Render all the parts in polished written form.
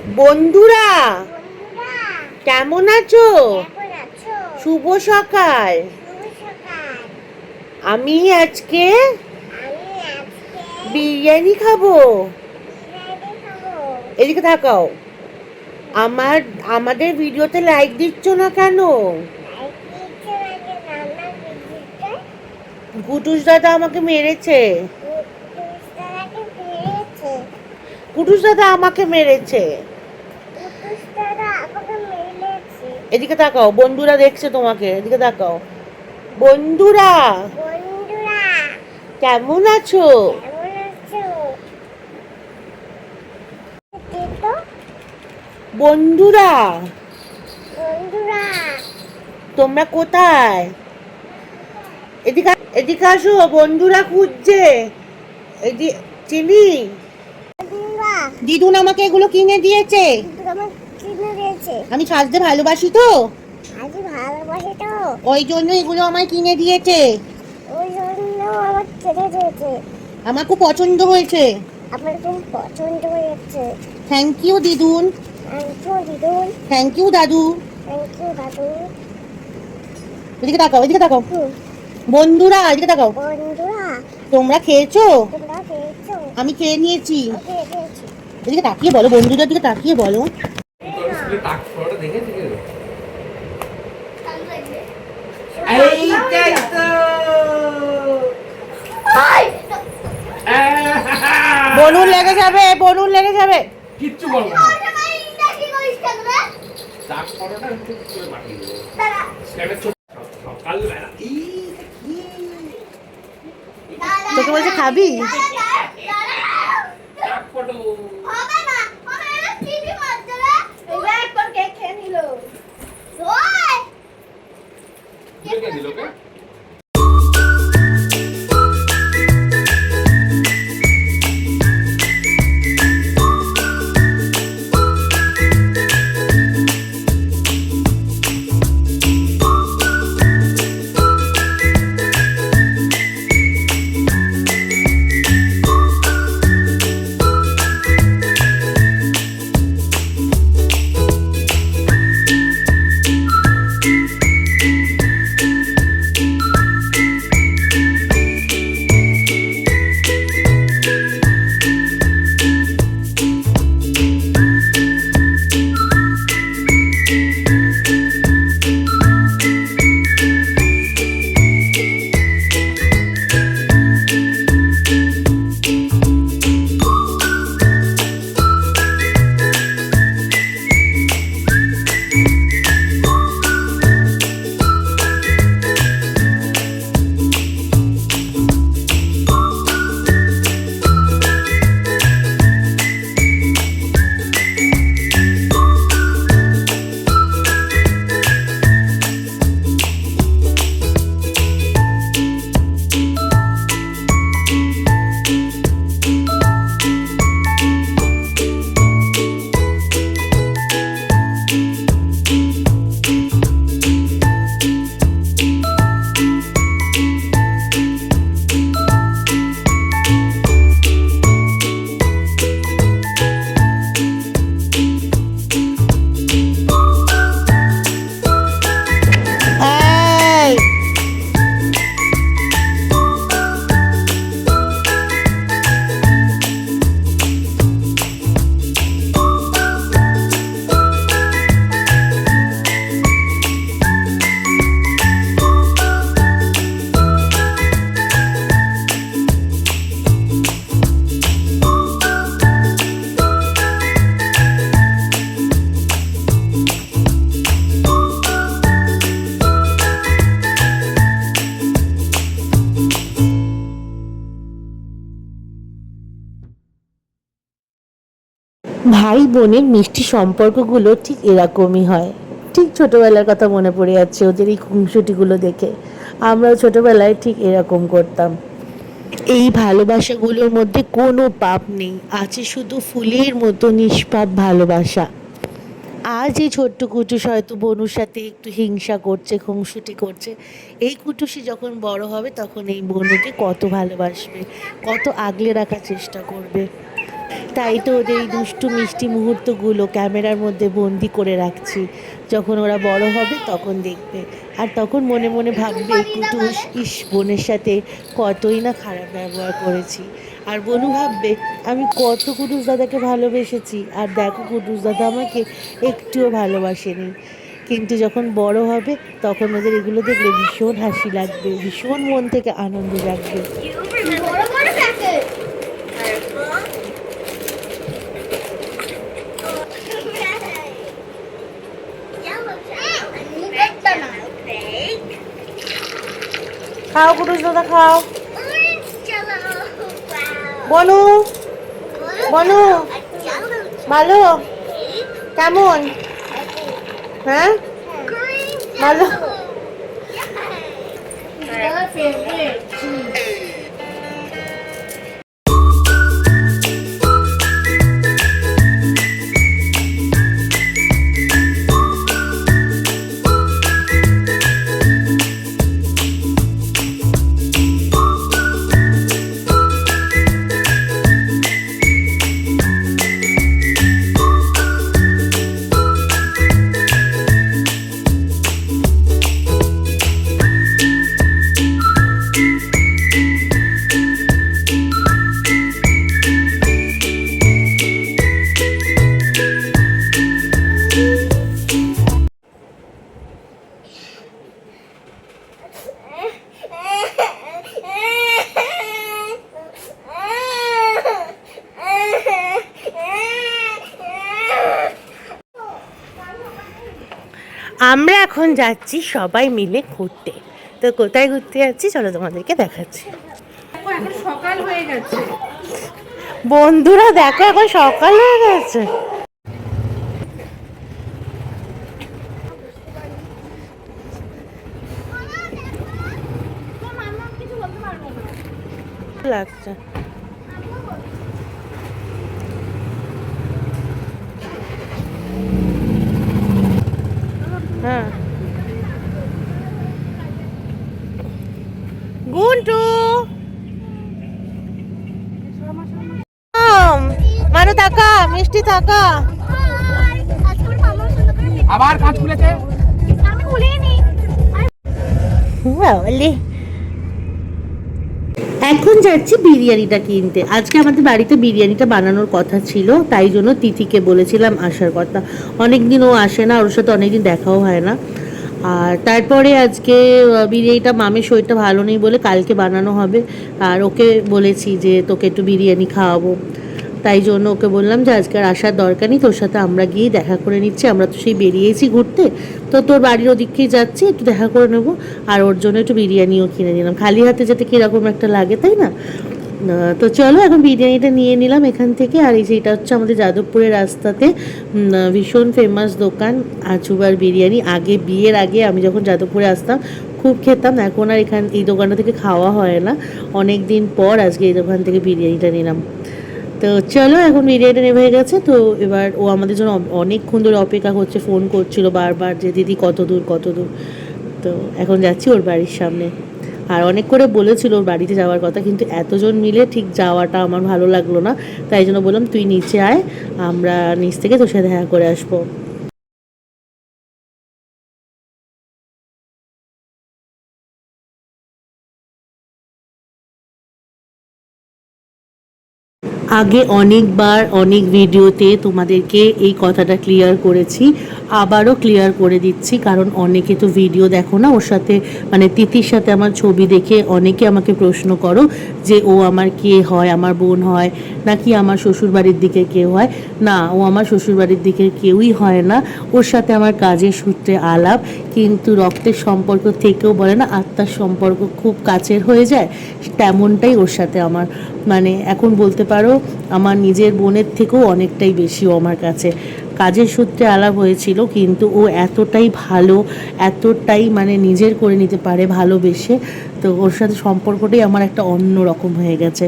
বন্ধুরা কেমন আছো? শুভ সকাল। আমি আজকে বিরিয়ানি খাবো। এদিকে তাকাও। আমাদের ভিডিওতে লাইক দিচ্ছ না কেন? কুটুস দাদা আমাকে মেরেছে। কুটুস দাদা আমাকে মেরেছে। এদিকে তাকাও, বন্ধুরা দেখছে তোমাকে। এদিকে তাকাও। বন্ধুরা কেমন আছো? বন্ধুরা তোমরা কোথায়? এদিকে এদিকে আসো, বন্ধুরা খুঁজছে। চিনি দিদুন আমাকে এগুলো কিনে দিয়েছে। আমি সাজতে ভালোবাসি তো, ওই জন্য এগুলো আমায় কিনে দিয়েছে। আমার খুব পছন্দ হয়েছে। থ্যাংক ইউ দিদুন। থ্যাংক ইউ দাদু। এদিকে তাকাও, এদিকে তাকাও। বন্ধুরা এদিকে তাকাও। তোমরা খেয়েছো? আমি খেয়ে নিয়েছি। এদিকে তাকিয়ে বলো, বন্ধুদের দিকে তাকিয়ে বলো। বনুন লেগে যাবে, বনুন লেগে যাবে। কিচ্ছু বলবো না। ডাক পরোটা একটু করে পাঠিয়ে দেবো। স্ক্যানের ছোট সকালবেলা তোকে বলছে খাবি? ডাক পটো হবে না, হবে না, টিভি মার দেবে। এবার একবার কেক খেয়ে নিল। ওই কে দিল কে? ভাই বোনের মিষ্টি সম্পর্কগুলো ঠিক এরকমই হয়। ঠিক ছোটবেলার কথা মনে পড়ে যাচ্ছে ওদের এই খুনসুটিগুলো দেখে। আমরাও ছোটবেলায় ঠিক এরকম করতাম। এই ভালোবাসাগুলোর মধ্যে কোনো পাপ নেই, আছে শুধু ফুলের মতো নিষ্পাপ ভালোবাসা। আজ এই ছোট্ট কুটুস হয়তো বনুর সাথে একটু হিংসা করছে, খুনসুটি করছে। এই কুটুসি যখন বড় হবে তখন এই বনুকে কত ভালোবাসবে, কত আগলে রাখার চেষ্টা করবে। তাই তো ওদের এই দুষ্টু মিষ্টি মুহূর্তগুলো ক্যামেরার মধ্যে বন্দি করে রাখছি। যখন ওরা বড় হবে তখন দেখবে, আর তখন মনে মনে ভাববে কুটুস ইস বোনের সাথে কতই না খারাপ ব্যবহার করেছি। আর বনু ভাববে আমি কত কুটুস দাদাকে ভালোবেসেছি, আর দেখো কুটুস দাদা আমাকে একটুও ভালোবাসেনি। কিন্তু যখন বড় হবে তখন ওদের এগুলো দেখলে ভীষণ হাসি লাগবে, ভীষণ মন থেকে আনন্দ লাগবে। বড় বড় প্যাকেট খাও কুটুস দাদা খাও। বনু বনু ভালো কেমন? হ্যাঁ ভালো। আমরা এখন যাচ্ছি সবাই মিলে ঘুরতে। তো কোথায় ঘুরতে যাচ্ছি চলো তোমাদেরকে দেখাচ্ছি। এখন সকাল হয়ে গেছে। বন্ধুরা দেখো এখন সকাল হয়ে গেছে। লাগছে হ্যাঁ গুন্টু মানো থাকা মিষ্টি থাকা। আবার কাঁচ খুলেছে। আমি খুলিনি। বলে এখন যাচ্ছি বিরিয়ানিটা কিনতে। আজকে আমাদের বাড়িতে বিরিয়ানিটা বানানোর কথা ছিল, তাই জন্য তিথিকে বলেছিলাম আসার কথা। অনেকদিন ও আসে না, ওর সাথে অনেকদিন দেখাও হয় না। আর তারপরে আজকে বিরিয়ানিটা মামের শরীরটা ভালো নেই বলে কালকে বানানো হবে। আর ওকে বলেছি যে তোকে একটু বিরিয়ানি খাওয়াবো, তাই জন্য ওকে বললাম যে আজকে আর আসার দরকার নেই, তোর সাথে আমরা গিয়ে দেখা করে নিচ্ছি। আমরা তো সেই বেরিয়েছি ঘুরতে, তো তোর বাড়ির ওদিকেই যাচ্ছি, একটু দেখা করে নেবো। আর ওর জন্য একটু বিরিয়ানিও কিনে নিলাম, খালি হাতে যেতে কীরকম একটা লাগে তাই না। তো চলো এখন বিরিয়ানিটা নিয়ে নিলাম এখান থেকে। আর এই যে এটা হচ্ছে আমাদের যাদবপুরের রাস্তাতে ভীষণ ফেমাস দোকান আচুবার বিরিয়ানি। আগে বিয়ের আগে আমি যখন যাদবপুরে আসতাম খুব খেতাম, এখন আর এই দোকানটা থেকে খাওয়া হয় না। অনেক দিন পর আজকে এই দোকান থেকে বিরিয়ানিটা নিলাম। তো চলো এখন বিরিয়ানিটা নেমে হয়ে গেছে, তো এবার ও আমাদের জন্য অনেকক্ষণ ধরে অপেক্ষা করছে, ফোন করছিল বারবার যে দিদি কত দূর কত দূর। তো এখন যাচ্ছি ওর বাড়ির সামনে। আর অনেক করে বলেছিল ওর বাড়িতে যাওয়ার কথা, কিন্তু এতজন মিলে ঠিক যাওয়াটা আমার ভালো লাগলো না, তাই জন্য বললাম তুই নিচে আয়, আমরা নিচ থেকে তোর সাথে দেখা করে আসবো। আগে অনেকবার অনেক ভিডিওতে তোমাদেরকে এই কথাটা ক্লিয়ার করেছি, আবারও ক্লিয়ার করে দিচ্ছি, কারণ অনেকে তো ভিডিও দেখো না। ওর সাথে মানে তিথির সাথে আমার ছবি দেখে অনেকে আমাকে প্রশ্ন করো যে ও আমার কে হয়, আমার বোন হয় নাকি আমার শ্বশুরবাড়ির দিকে কেউ হয়। না, ও আমার শ্বশুরবাড়ির দিকে কেউই হয় না। ওর সাথে আমার কাজের সূত্রে আলাপ, কিন্তু রক্তের সম্পর্ক থেকেও বলে না আত্মার সম্পর্ক খুব কাছের হয়ে যায়, তেমনটাই ওর সাথে আমার। মানে এখন বলতে পারো আমার নিজের বোনের থেকেও অনেকটাই বেশি ও আমার কাছে। কাজের সূত্রে আলাপ হয়েছিল, কিন্তু ও এতটাই ভালো, এতটাই মানে নিজের করে নিতে পারে ভালোবেসে, তো ওর সাথে সম্পর্কটাই আমার একটা অন্য রকম হয়ে গেছে।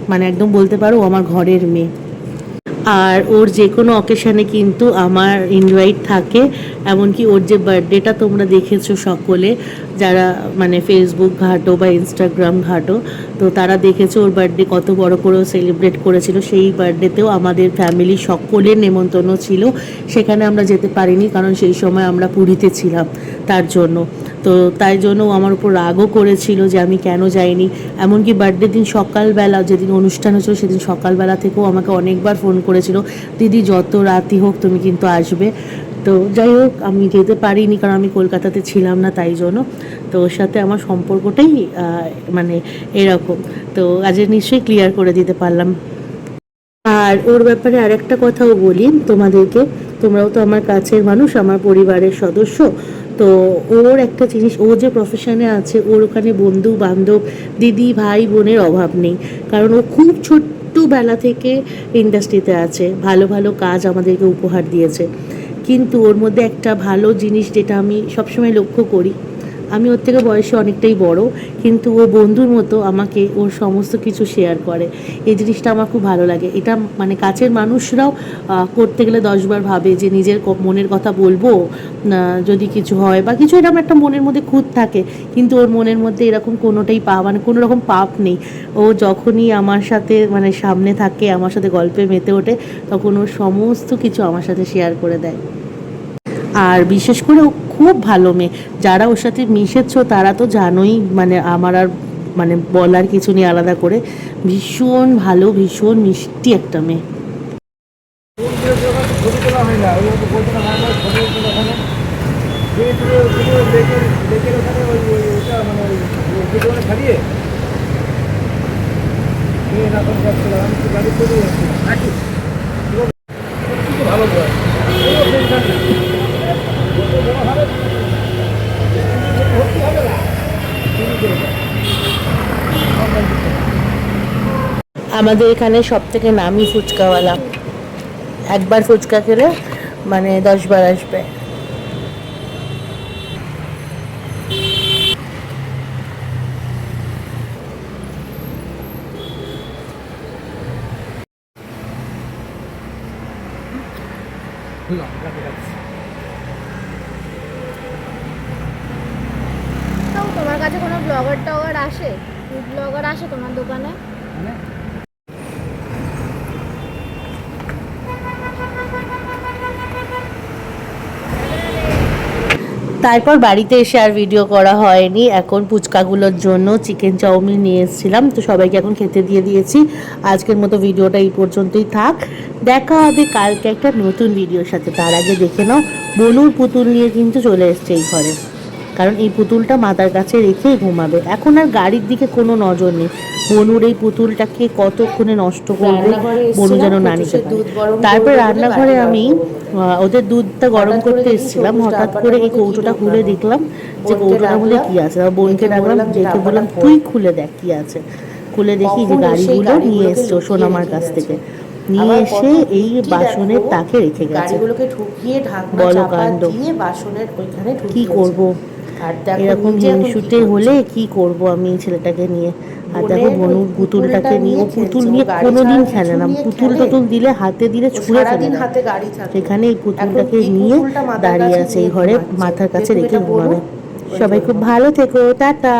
মানে একদম বলতে পারো ও আমার ঘরের মেয়ে। আর ওর যে কোনো অকেশানে কিন্তু আমার ইনভাইট থাকে, এমনকি ওর যে বার্থডেটা তোমরা দেখেছো সকলে যারা মানে ফেসবুক ঘাটো বা ইনস্টাগ্রাম ঘাটো, তো তারা দেখেছো ওর বার্থডে কত বড় করে সেলিব্রেট করেছিল। সেই বার্থডেতেও আমাদের ফ্যামিলি সকলের নেমন্তন্ন ছিল, সেখানে আমরা যেতে পারিনি কারণ সেই সময় আমরা পুরীতে ছিলাম তার জন্য। তো তাই জন্য ও আমার উপর রাগও করেছিল যে আমি কেন যাইনি। এমনকি বার্থডে দিন সকালবেলা যেদিন অনুষ্ঠান হয়েছিল সেদিন সকালবেলা থেকেও আমাকে অনেকবার ফোন করেছিল, দিদি যত রাতই হোক তুমি কিন্তু আসবে। তো যাই হোক আমি যেতে পারিনি কারণ আমি কলকাতাতে ছিলাম না, তাই জন্য। তো ওর সাথে আমার সম্পর্কটাই মানে এরকম। তো আজ নিশ্চয়ই ক্লিয়ার করে দিতে পারলাম। আর ওর ব্যাপারে আরেকটা কথাও বলি তোমাদেরকে, তোমরাও তো আমার কাছের মানুষ, আমার পরিবারের সদস্য। তো ওর একটা জিনিস, ও যে প্রফেশনে আছে ওর ওখানে বন্ধু বান্ধব দিদি ভাই বোনের অভাব নেই, কারণ ও খুব ছোট্টবেলা থেকে ইন্ডাস্ট্রিতে আছে, ভালো ভালো কাজ আমাদেরকে উপহার দিয়েছে। কিন্তু ওর মধ্যে একটা ভালো জিনিস যেটা আমি সবসময় লক্ষ্য করি, আমি ওর থেকে বয়সে অনেকটাই বড়, কিন্তু ও বন্ধুর মতো আমাকে ওর সমস্ত কিছু শেয়ার করে। এই জিনিসটা আমার খুব ভালো লাগে। এটা মানে কাছের মানুষরাও করতে গেলে 10 বার ভাবে যে নিজের মনের কথা বলবো যদি কিছু হয় বা কিছু, এরকম একটা মনের মধ্যে খুঁত থাকে। কিন্তু ওর মনের মধ্যে এরকম কোনোটাই মানে কোনো রকম পাপ নেই। ও যখনই আমার সাথে মানে সামনে থাকে, আমার সাথে গল্পে মেতে ওঠে, তখন ও সমস্ত কিছু আমার সাথে শেয়ার করে দেয়। আর বিশেষ করে ও খুব ভালো মেয়ে, যারা ওর সাথে মিশেছো তারা তো জানোই, মানে আমার আর মানে বলার কিছু নেই আলাদা করে। ভীষণ ভালো, ভীষণ মিষ্টি একটা মেয়ে। ছবি তোলা হয় না, ওই বলতে না হয় না, ছবি তোলা ওখানে লেকের ওখানে ওইটা মানে ওই ছাড়িয়ে এরকম যাচ্ছিলাম, আমি তো গাড়ি করে যাচ্ছিলাম নাকি ভালো বয় আমাদের এখানে সব থেকে নামি ফুচকাওয়ালা, একবার ফুচকা খেলে মানে 10 বার আসবে। তো তোমার কাছে কোনো ব্লগার টগার আসে, ফুড ব্লগার আসে তোমার দোকানে? তারপর বাড়িতে এসে আর ভিডিও করা হয়নি। এখন ফুচকাগুলোর জন্য চিকেন চাউমিন নিয়ে এসেছিলাম, তো সবাইকে এখন খেতে দিয়ে দিয়েছি। আজকের মতো ভিডিওটা এই পর্যন্তই থাক, দেখা হবে কালকে একটা নতুন ভিডিওর সাথে। তার আগে দেখে নাও বনুর পুতুল নিয়ে কিন্তু চলে এসছে এই ঘরে, কারণ এই পুতুলটা মাতার কাছে রেখেই ঘুমাবে। এখন আর গাড়ির দিকে কোনো নজর নেই, বনুর এই পুতুলটাকে কতক্ষণে নষ্ট করবে বনু যেন না নিতে পারে। তারপর রান্নাঘরে আমি ওদের দুধটা গরম করতে এসেছিলাম, হঠাৎ করে এই কৌটোটা খুলে দেখলাম যে কৌটোটার মধ্যে কি আছে। বোনকে ডাকলাম, দেখে বললাম তুই খুলে দেখ কি আছে। খুলে দেখি যে গাড়িগুলো নিয়ে এসছে সোনামার কাছ থেকে, নিয়ে এসে এই বাসনের তাকে রেখে গেছে। গাড়িগুলোকে ঢুকিয়ে ঢাকনা বলো চাপা কাণ্ড। দিয়ে বাসনের ওইখানে কি ঢুকিয়ে করব, আর দেখো এরকম নিজে এখন কি হিংসুটে করছে। হলে কি করব আমি এই ছেলেটাকে নিয়ে। আর বোনের দেখো বনুর ওই পুতুলটাকে নিয়ে, ও পুতুলটা পুতুল নিয়ে নিয়ে খেলছে, ও কোনোদিন গাড়ি খেলে ছাড়া না, কিছু নিয়ে পুতুল খেলে? টুতুল দিলে হাতে দিলে ও ছুঁড়ে ফেলে সারাদিন দেয়। হাতে গাড়ি থাকে। সেখানে এই এখন পুতুলটাকে এই নিয়ে পুতুলটা মাথার দাঁড়িয়ে কাছে আছে নিয়ে এই ঘরে, ঘুমাচ্ছে। মাথার কাছে যেহেতু রেখে এটা বড়, ঘুমাবে। ওই সবাই জন্য। খুব ভালো থেকো, টাটা।